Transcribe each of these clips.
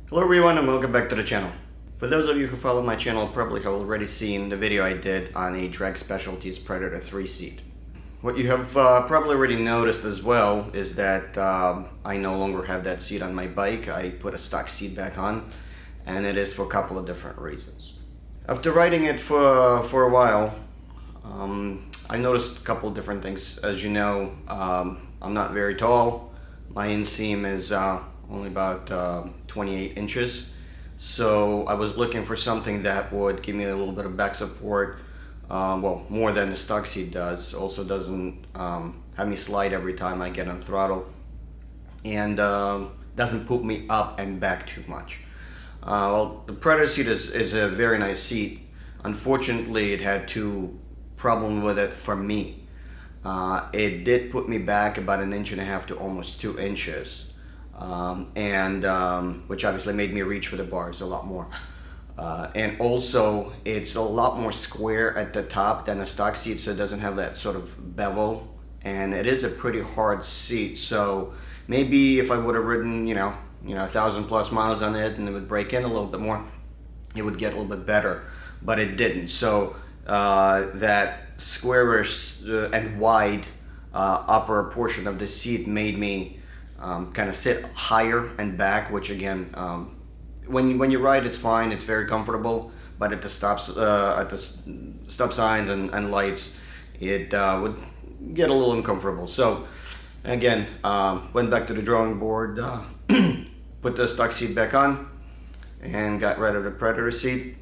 Hello everyone and welcome back to the channel. For those of you who follow my channel probably have already seen the video I did on a Drag Specialties Predator 3-seat. What you have probably already noticed as well is that I no longer have that seat on my bike. I put a stock seat back on, and it is for a couple of different reasons. After riding it for a while, I noticed a couple of different things. As you know, I'm not very tall. My inseam is only about 28 inches. So I was looking for something that would give me a little bit of back support, well, more than the stock seat does. Also doesn't have me slide every time I get on throttle, and doesn't put me up and back too much. Well, the Predator seat is a very nice seat. Unfortunately, it had two problems with it for me. It did put me back about 1.5 inches to almost 2 inches. Which obviously made me reach for the bars a lot more. And also, it's a lot more square at the top than a stock seat, so it doesn't have that sort of bevel. And it is a pretty hard seat, so maybe if I would have ridden, 1,000+ miles on it and it would break in a little bit more, it would get a little bit better. But it didn't. So that squarish and wide upper portion of the seat made me kind of sit higher and back, which again, when you ride, it's fine, it's very comfortable, but at the stop signs and lights, it would get a little uncomfortable. So again, went back to the drawing board, put the stock seat back on, and got rid of the Predator seat.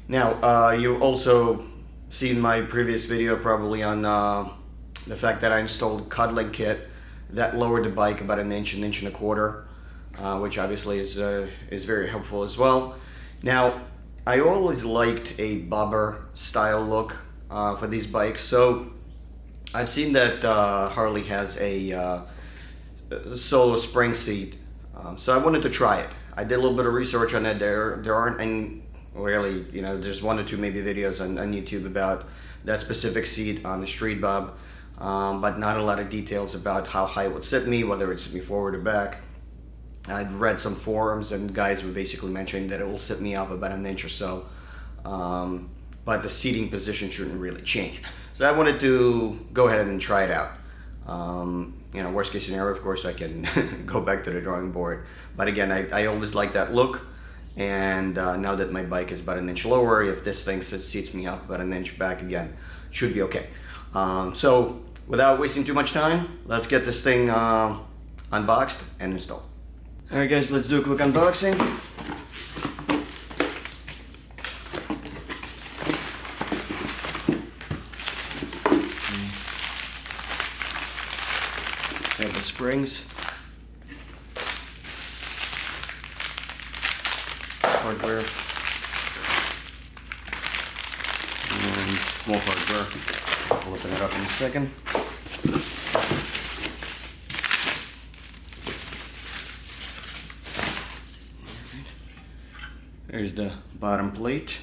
Now, you also seen my previous video probably on the fact that I installed a cuddling kit that lowered the bike about 1 inch, 1.25 inches, which obviously is very helpful as well. Now, I always liked a bobber style look for these bikes, so I've seen that Harley has a solo spring seat, so I wanted to try it. I did a little bit of research on it. There aren't any really, there's 1 or 2 maybe videos on YouTube about that specific seat on the Street Bob. But not a lot of details about how high it would sit me, whether it sit me forward or back. I've read some forums and guys were basically mentioning that it will sit me up about 1 inch or so, but the seating position shouldn't really change. So I wanted to go ahead and try it out. Worst case scenario, of course, I can go back to the drawing board. But again, I always like that look, and now that my bike is about 1 inch lower, if this thing seats me up about 1 inch back again, should be okay. So without wasting too much time, let's get this thing unboxed and installed. Alright guys, let's do a quick unboxing. We have the springs, hardware, and more hardware. I'll open it up in a second. There's the bottom plate.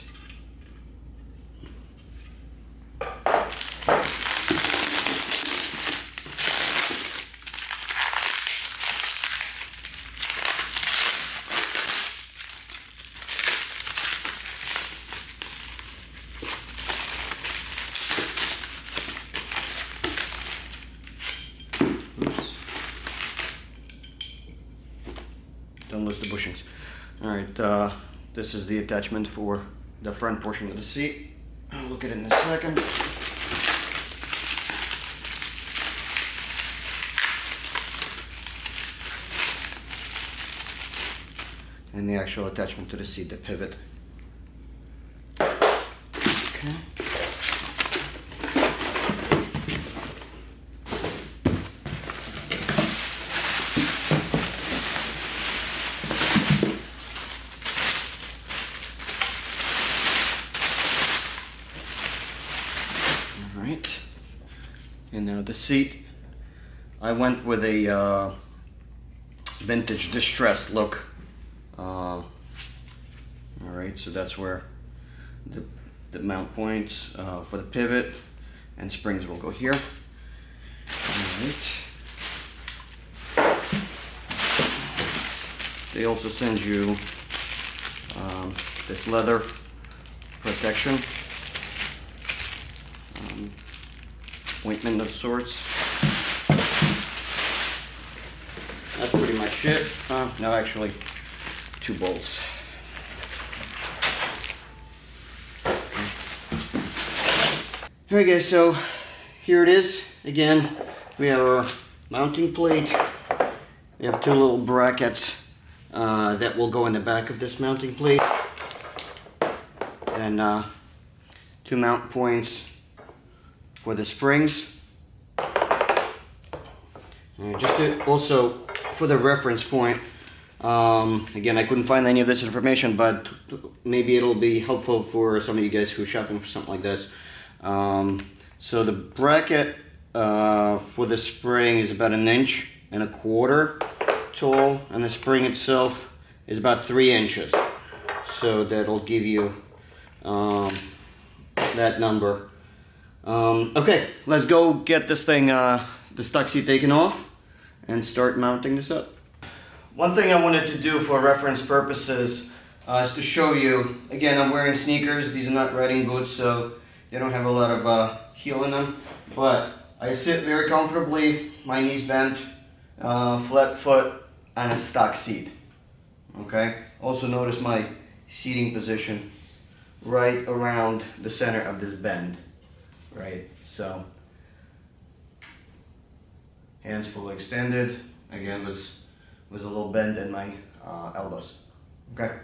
Don't lose the bushings. Alright, this is the attachment for the front portion of the seat. I'll look at it in a second. And the actual attachment to the seat, the pivot. Okay. Alright, and now the seat, I went with a vintage distressed look. Alright, so that's where the mount points for the pivot, and springs will go here. Alright. they also send you this leather protection, ointment of sorts. That's pretty much it. No, actually, 2 bolts. Alright guys, so here it is. Again, we have our mounting plate. We have 2 little brackets that will go in the back of this mounting plate. And 2 mount points for the springs. And just to, also for the reference point, again, I couldn't find any of this information, but maybe it'll be helpful for some of you guys who are shopping for something like this. So the bracket for the spring is about 1.25 inches tall, and the spring itself is about 3 inches. So that'll give you that number. Okay, let's go get this thing, the stock seat taken off and start mounting this up. One thing I wanted to do for reference purposes is to show you, again, I'm wearing sneakers. These are not riding boots, so they don't have a lot of heel in them, but I sit very comfortably, my knees bent, flat foot, on a stock seat. Okay, also notice my seating position right around the center of this bend, right? So hands fully extended, again was a little bend in my elbows. Okay.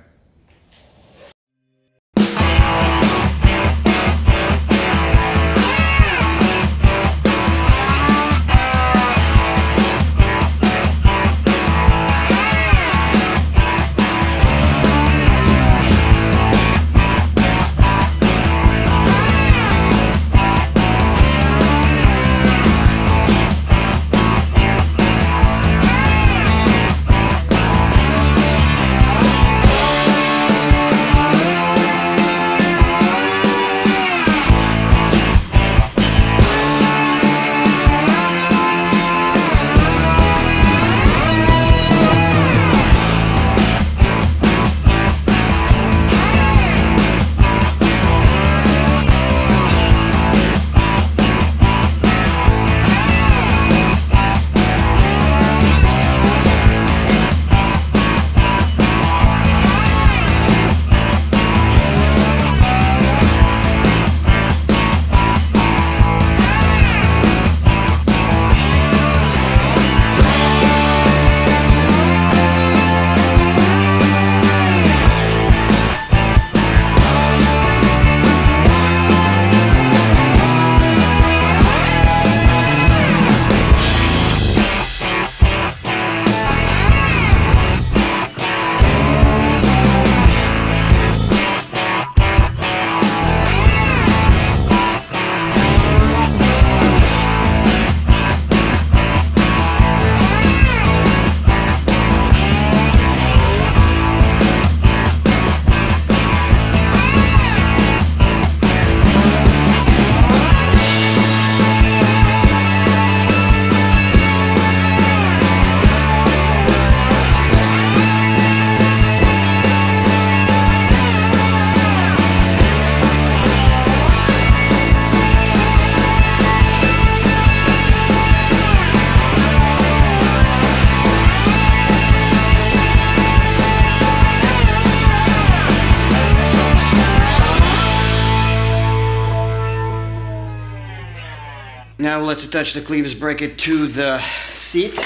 Now let's attach the clevis bracket to the seat.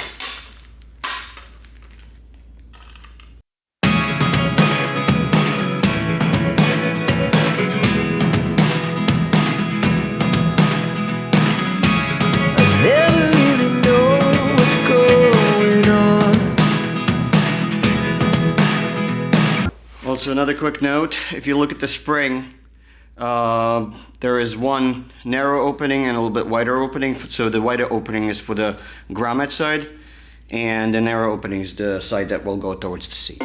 Also, another quick note, if you look at the spring, there is one narrow opening and a little bit wider opening. So the wider opening is for the grommet side, and the narrow opening is the side that will go towards the seat.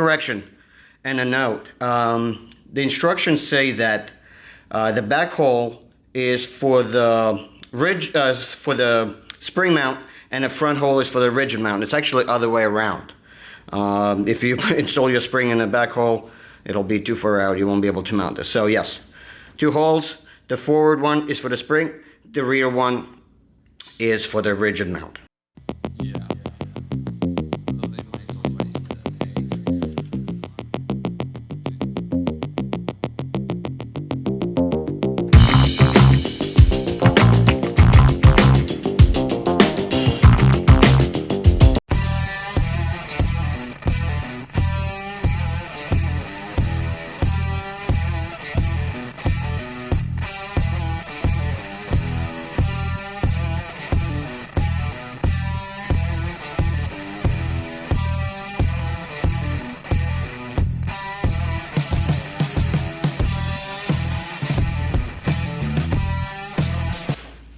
correction and a note. The instructions say that the back hole is for the for the spring mount, and the front hole is for the rigid mount. It's actually the other way around. If you install your spring in the back hole, it'll be too far out. You won't be able to mount this. So yes, 2 holes. The forward one is for the spring. The rear one is for the rigid mount.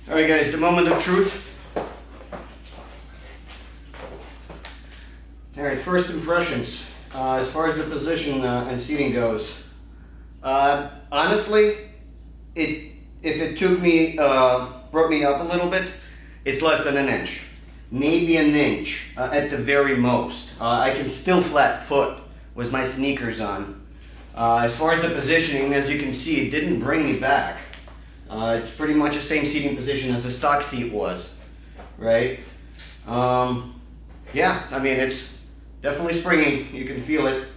Alright guys, the moment of truth. Alright, first impressions. As far as the position and seating goes. Honestly, if it took me, brought me up a little bit, it's less than an inch. Maybe an inch at the very most. I can still flat foot with my sneakers on. As far as the positioning, as you can see, it didn't bring me back. It's pretty much the same seating position as the stock seat was, right? Yeah, I mean, it's definitely springy. You can feel it.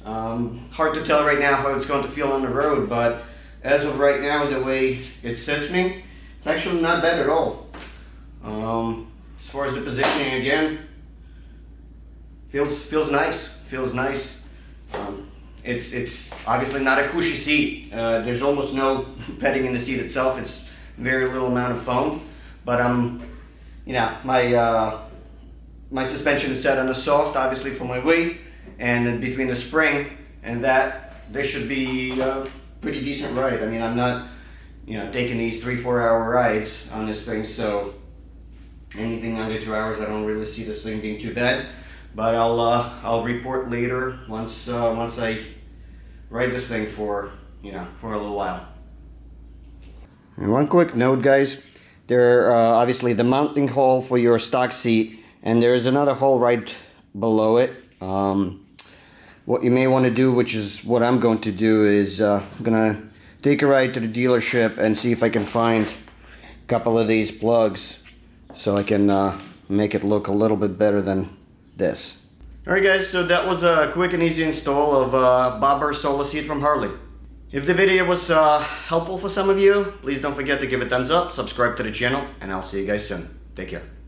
Hard to tell right now how it's going to feel on the road, but as of right now, the way it sits me, it's actually not bad at all. As far as the positioning, again, feels nice. Feels nice. It's obviously not a cushy seat. There's almost no bedding in the seat itself. It's very little amount of foam. But you know, my suspension is set on a soft, obviously for my weight, and then between the spring and that, there should be a pretty decent ride. I mean, I'm not, you know, taking these 3-4 hour rides on this thing, so anything under 2 hours, I don't really see this thing being too bad. But I'll report later once I ride this thing for a little while. And one quick note, guys. There obviously the mounting hole for your stock seat, and there is another hole right below it. What you may want to do, which is what I'm going to do, is I'm gonna take a ride to the dealership and see if I can find a couple of these plugs so I can make it look a little bit better than this. Alright guys, so that was a quick and easy install of bobber solar seat from Harley. If the video was helpful for some of you, please don't forget to give it a thumbs up, subscribe to the channel, and I'll see you guys soon. Take care.